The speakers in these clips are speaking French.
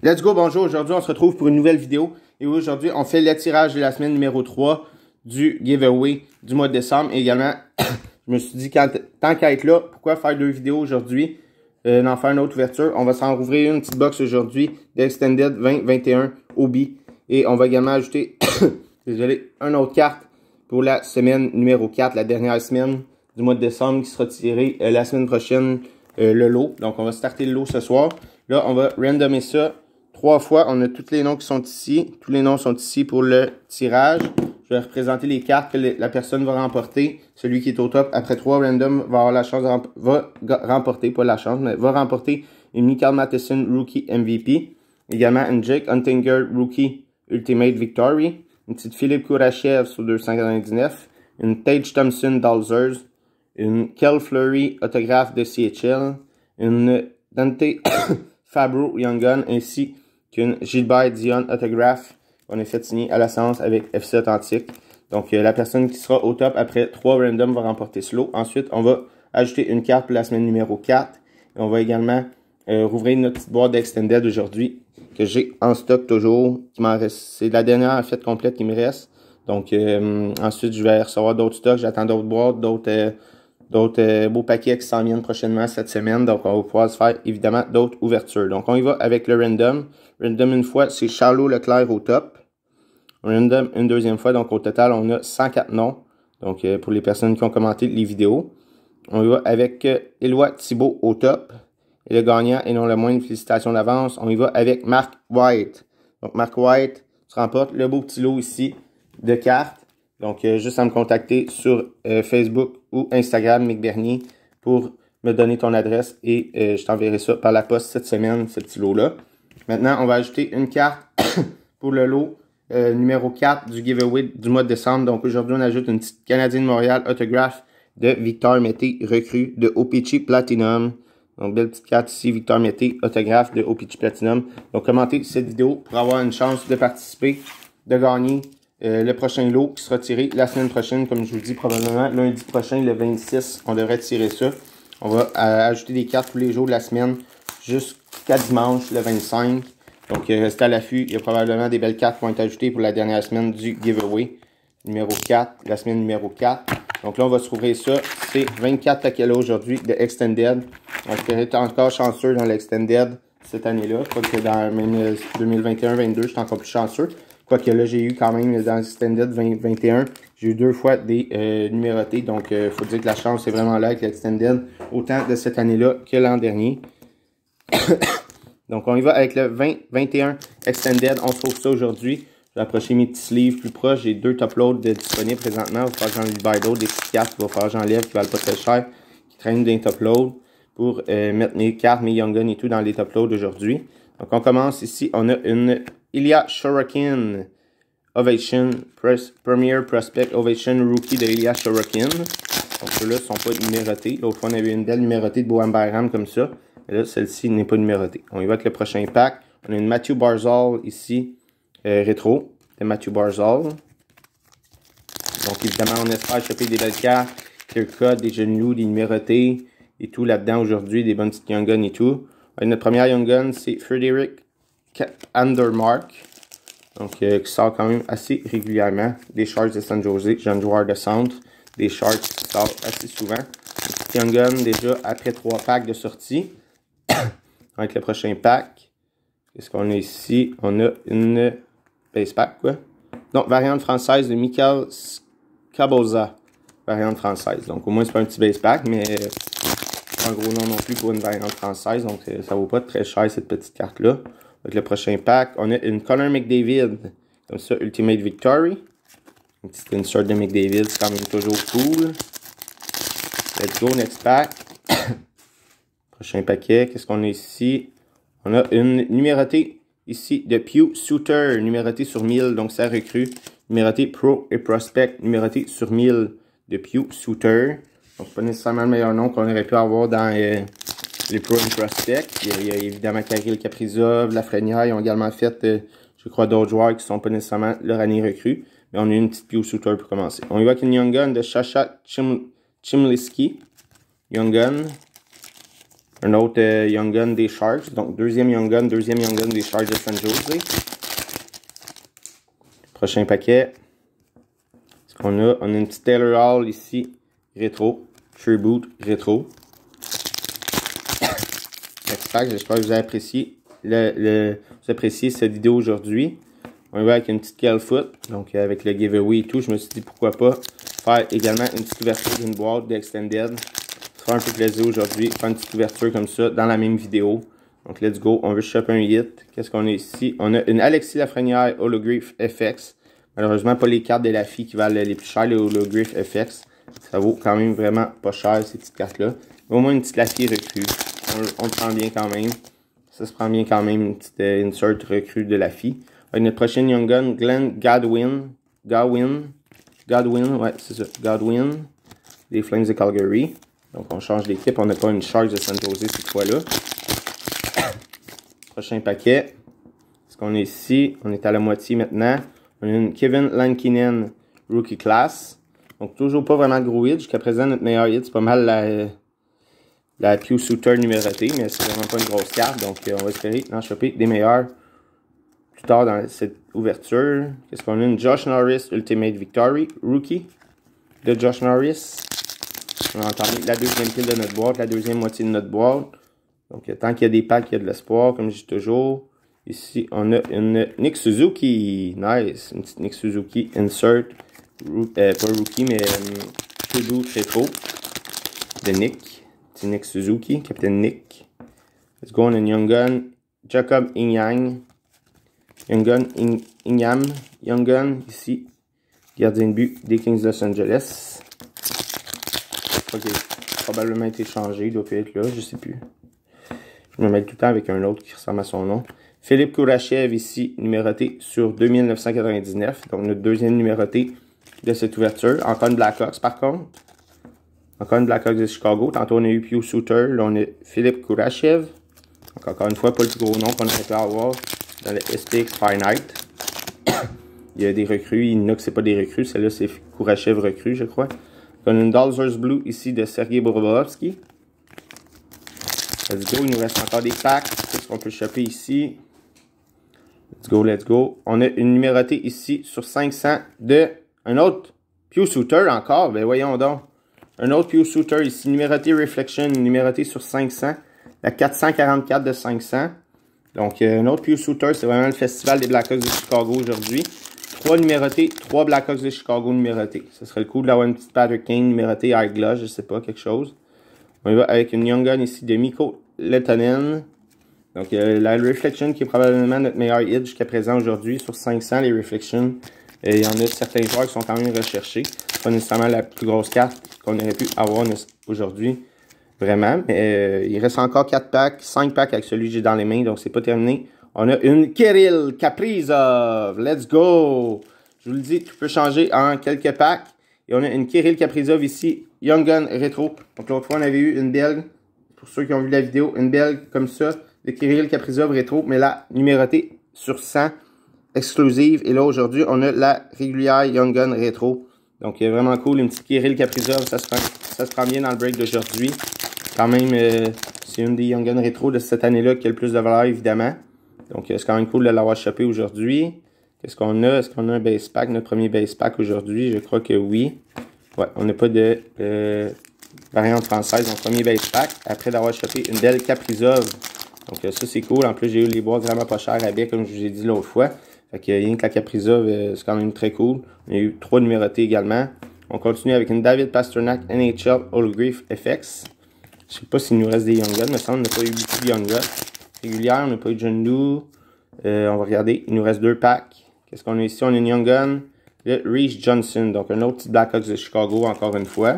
Let's go, bonjour. Aujourd'hui, on se retrouve pour une nouvelle vidéo. Et aujourd'hui, on fait le tirage de la semaine numéro 3 du giveaway du mois de décembre. Et également, je me suis dit, tant qu'à être là, pourquoi faire deux vidéos aujourd'hui? D'en faire une autre ouverture. On va s'en rouvrir une petite box aujourd'hui d'Extended 2021 Obi. Et on va également ajouter, désolé, une autre carte pour la semaine numéro 4, la dernière semaine du mois de décembre qui sera tirée la semaine prochaine, le lot. Donc, on va starter le lot ce soir. Là, on va randomer ça 3 fois. On a tous les noms qui sont ici. Tous les noms sont ici pour le tirage. Je vais représenter les cartes que la personne va remporter. Celui qui est au top, après 3 random, va avoir la chance de remporter, pas la chance, mais va remporter une Michael Matheson Rookie MVP. Également une Jake Huntinger Rookie Ultimate Victory. Une petite Philippe Kourachev sur 299. Une Tage Thompson Dalzers. Une Kel Fleury autographe de CHL. Une Dante Fabro Young Gun ainsi qu'une Gilbert Dion autographe qu'on a fait signer à la séance avec FC Authentique. Donc, la personne qui sera au top après 3 randoms va remporter ce lot. Ensuite, on va ajouter une carte pour la semaine numéro 4. Et on va également rouvrir notre petite boîte d'Extended aujourd'hui que j'ai en stock toujours. C'est la dernière en fait complète qui me reste. Donc, ensuite, je vais recevoir d'autres stocks. J'attends d'autres boîtes, d'autres beaux paquets qui s'en viennent prochainement cette semaine. Donc, on va pouvoir se faire évidemment d'autres ouvertures. Donc, on y va avec le random. Random une fois, c'est Charlot Leclerc au top. Random une deuxième fois. Donc, au total, on a 104 noms. Donc, pour les personnes qui ont commenté les vidéos. On y va avec Éloi Thibault au top. Et le gagnant, et non le moindre, félicitations d'avance. On y va avec Mark White. Donc, Mark White, tu remportes le beau petit lot ici de cartes. Donc, juste à me contacter sur Facebook ou Instagram, Mick Bernier, pour me donner ton adresse et je t'enverrai ça par la poste cette semaine, ce petit lot-là. Maintenant, on va ajouter une carte pour le lot numéro 4 du giveaway du mois de décembre. Donc, aujourd'hui, on ajoute une petite Canadien de Montréal autographe de Victor Mété, recrue de OPC Platinum. Donc, belle petite carte ici, Victor Mété, autographe de OPC Platinum. Donc, commentez cette vidéo pour avoir une chance de participer, de gagner le prochain lot qui sera tiré la semaine prochaine, comme je vous dis, probablement lundi prochain, le 26, on devrait tirer ça. On va ajouter des cartes tous les jours de la semaine jusqu'à dimanche, le 25. Donc, restez à l'affût. Il y a probablement des belles cartes qui vont être ajoutées pour la dernière semaine du giveaway. Numéro 4, la semaine numéro 4. Donc là, on va se rouvrir ça. C'est 24 paquets là aujourd'hui de Extended. On espère être encore chanceux dans l'Extended cette année-là. Je crois que dans même 2021-22, j'étais encore plus chanceux. Quoique là, j'ai eu quand même dans l'Extended 2021, j'ai eu 2 fois des numérotés. Donc, il faut dire que la chance est vraiment là avec l'Extended, autant de cette année-là que l'an dernier. Donc, on y va avec le 2021 Extended. On se trouve ça aujourd'hui. Je vais approcher mes petits sleeves plus proches. J'ai 2 top loads disponibles présentement. Il va falloir que j'en livre d'autres, des petites cartes qu'il va falloir que j'enlève qui valent pas très cher, qui traînent d'un top load pour mettre mes cartes, mes Young Guns et tout dans les top loads aujourd'hui. Donc, on commence ici. On a une Ilya Sorokin Ovation Premier Prospect Ovation Rookie de Ilya Sorokin. Donc, ceux-là ne sont pas numérotés. L'autre fois, on avait une belle numérotée de Bohan Bayram comme ça. Et là, celle-ci n'est pas numérotée. On y va avec le prochain pack. On a une Matthew Barzal ici, rétro, de Matthew Barzal. Donc, évidemment, on espère choper des belles cartes, clear cut, des genoux, des numérotés et tout là-dedans aujourd'hui, des bonnes petites Young Guns et tout. Notre première Young Gun, c'est Frederick Andermark. Donc, qui sort quand même assez régulièrement. Des Sharks de San Jose, jeune joueur de centre. Des Sharks qui sortent assez souvent. Une petite Young Gun déjà après 3 packs de sortie. Avec le prochain pack. Qu'est-ce qu'on a ici? On a une base pack, quoi. Donc, variante française de Michael Caboza. Variante française. Donc, au moins, c'est pas un petit base pack, mais pas un gros nom non plus pour une variante française. Donc, ça vaut pas très cher, cette petite carte-là. Avec le prochain pack, on a une Connor McDavid. Comme ça, Ultimate Victory. Une petite insert de McDavid, c'est quand même toujours cool. Let's go, next pack. Prochain paquet, qu'est-ce qu'on a ici? On a une numérotée ici de Pew Suter, numérotée sur 1000, donc ça recrue. Numérotée Pro et Prospect, numérotée sur 1000 de Pew Suter. Donc, c'est pas nécessairement le meilleur nom qu'on aurait pu avoir dans les Pro et Prospect. Il y a évidemment Kirill Kaprizov, Lafrenière. Ils ont également fait, je crois, d'autres joueurs qui sont pas nécessairement leur année recrue. Mais on a une petite Pew Suter pour commencer. On y va avec une Young Gun de Sasha Chimliski. Young Gun. Un autre Young Gun des Sharks. Donc, deuxième Young Gun des Sharks de San Jose. Prochain paquet. Ce qu'on a? On a une petite Taylor Hall ici, rétro. Sure Boot, rétro. J'espère que vous avez apprécié, vous appréciez cette vidéo aujourd'hui. On va avec une petite Kelfoot, donc avec le giveaway et tout. Je me suis dit pourquoi pas faire également une petite ouverture d'une boîte d'Extended. Ça fera un peu plaisir aujourd'hui, faire une petite ouverture comme ça dans la même vidéo. Donc let's go, on veut choper un hit. Qu'est-ce qu'on a ici? On a une Alexis Lafrenière Holograph FX. Malheureusement, pas les cartes de la fille qui valent les plus chères, les Holograph FX. Ça vaut quand même vraiment pas cher ces petites cartes-là. Au moins une petite Laffy recrue. On le prend bien quand même. Ça se prend bien quand même, une petite insert recrue de Laffy. Avec notre prochaine Young Gun, Glenn Godwin, ouais, c'est ça, Godwin, des Flames de Calgary. Donc, on change d'équipe. On n'a pas une Sharks de San Jose cette fois-là. Prochain paquet. Ce qu'on a ici, on est à la moitié maintenant. On a une Kevin Lankinen Rookie Class. Donc, toujours pas vraiment de gros hit. Jusqu'à présent, notre meilleur hit, c'est pas mal la Pew Suter numérotée, mais c'est vraiment pas une grosse carte. Donc, on va espérer en choper des meilleurs plus tard dans cette ouverture. Qu'est-ce qu'on a? Une Josh Norris Ultimate Victory Rookie de Josh Norris. On a entamé la deuxième pile de notre boîte, la deuxième moitié de notre boîte. Donc, tant qu'il y a des packs, il y a de l'espoir, comme je dis toujours. Ici, on a une Nick Suzuki. Nice. Une petite Nick Suzuki Insert. Pas Rookie, mais Tribute Retro de Nick. Petit Nick Suzuki, Captain Nick. Let's go on a Young Gun. Jacob Inyang. Young Gun Inyam. Young Gun, ici. Gardien de but des Kings de Los Angeles. Ok, probablement été changé, il doit plus être là, je sais plus. Je me mets tout le temps avec un autre qui ressemble à son nom. Philippe Kourachev ici, numéroté sur 2999. Donc notre deuxième numéroté de cette ouverture. Encore une Blackhawks par contre. Encore une Blackhawks de Chicago. Tantôt on a eu Pew Suter. Là on a Philippe Kourachev. Donc encore une fois, pas le plus gros nom qu'on aurait pu avoir dans le SPX Finite. Il y a des recrues. Il y en a que c'est pas des recrues. Celle-là c'est Kourachev recrue, je crois. On a une Dalzers Blue ici de Sergei Bobrovsky. Let's go, il nous reste encore des packs. Qu'est-ce qu'on peut choper ici? Let's go, let's go. On a une numérotée ici sur 500 de un autre Pew Suter encore. Ben voyons donc. Un autre Pew Suter ici, numéroté Reflection, numéroté sur 500. La 444 de 500. Donc, un autre Pew Suter, c'est vraiment le festival des Blackhawks de Chicago aujourd'hui. 3 numérotés, 3 Blackhawks de Chicago numérotés. Ce serait le coup d'avoir une petite Patrick Kane numérotée High Gloss, je sais pas, quelque chose. On y va avec une Young Gun ici de Mikko Lehtonen. Donc, la Reflection qui est probablement notre meilleur hit jusqu'à présent aujourd'hui sur 500, les Reflections. Il y en a certains joueurs qui sont quand même recherchés. Pas nécessairement la plus grosse carte qu'on aurait pu avoir aujourd'hui. Vraiment. Mais il reste encore 4 packs, 5 packs avec celui que j'ai dans les mains. Donc, c'est pas terminé. On a une Kirill Kaprizov. Let's go! Je vous le dis, tu peux changer en quelques packs. Et on a une Kirill Kaprizov ici, Young Gun Retro. Donc l'autre fois, on avait eu une Belge, pour ceux qui ont vu la vidéo, une Belge comme ça, de Kirill Kaprizov Retro, mais là, numérotée sur 100, exclusive. Et là, aujourd'hui, on a la régulière Young Gun Retro. Donc, vraiment cool, une petite Kirill Kaprizov, ça se prend bien dans le break d'aujourd'hui. Quand même, c'est une des Young Gun Retro de cette année-là qui a le plus de valeur, évidemment. Donc, c'est quand même cool de l'avoir chopé aujourd'hui. Qu'est-ce qu'on a? Est-ce qu'on a un base pack? Notre premier base pack aujourd'hui? Je crois que oui. Ouais, on n'a pas de variante française. Donc, premier base pack. Après d'avoir chopé une belle Kaprizov. Donc, ça, c'est cool. En plus, j'ai eu les boîtes vraiment pas chères à baie, comme je vous ai dit l'autre fois. Fait que rien que la Kaprizov, c'est quand même très cool. On a eu 3 numérotés également. On continue avec une David Pastrnak NHL Holograph FX. Je sais pas s'il nous reste des Young Guns, mais ça, on n'a pas eu beaucoup de Young Guns. Régulière, on n'a pas eu de John Doe. On va regarder. Il nous reste 2 packs. Qu'est-ce qu'on a ici? On a une Young Gun. Le Reese Johnson. Donc, un autre petit Blackhawks de Chicago, encore une fois.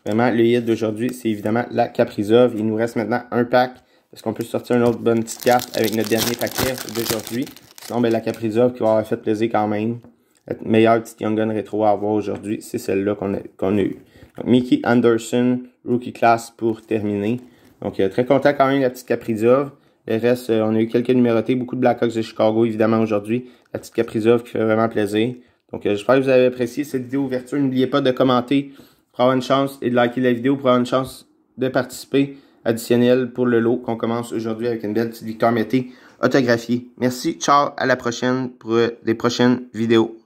Vraiment, le hit d'aujourd'hui, c'est évidemment la Kaprizov. Il nous reste maintenant un pack. Est-ce qu'on peut sortir une autre bonne petite carte avec notre dernier paquet d'aujourd'hui? Sinon, ben, la Kaprizov qui va avoir fait plaisir quand même. La meilleure petite Young Gun rétro à avoir aujourd'hui, c'est celle-là qu'on a eu. Donc, Mickey Anderson, Rookie Class pour terminer. Donc, très content quand même de la petite Kaprizov. Le reste, on a eu quelques numérotés, beaucoup de Blackhawks de Chicago, évidemment, aujourd'hui. La petite Kaprizov qui fait vraiment plaisir. Donc, j'espère que vous avez apprécié cette vidéo ouverture. N'oubliez pas de commenter pour avoir une chance et de liker la vidéo pour avoir une chance de participer additionnels pour le lot qu'on commence aujourd'hui avec une belle petite Victoire Mété autographiée. Merci, ciao, à la prochaine pour des prochaines vidéos.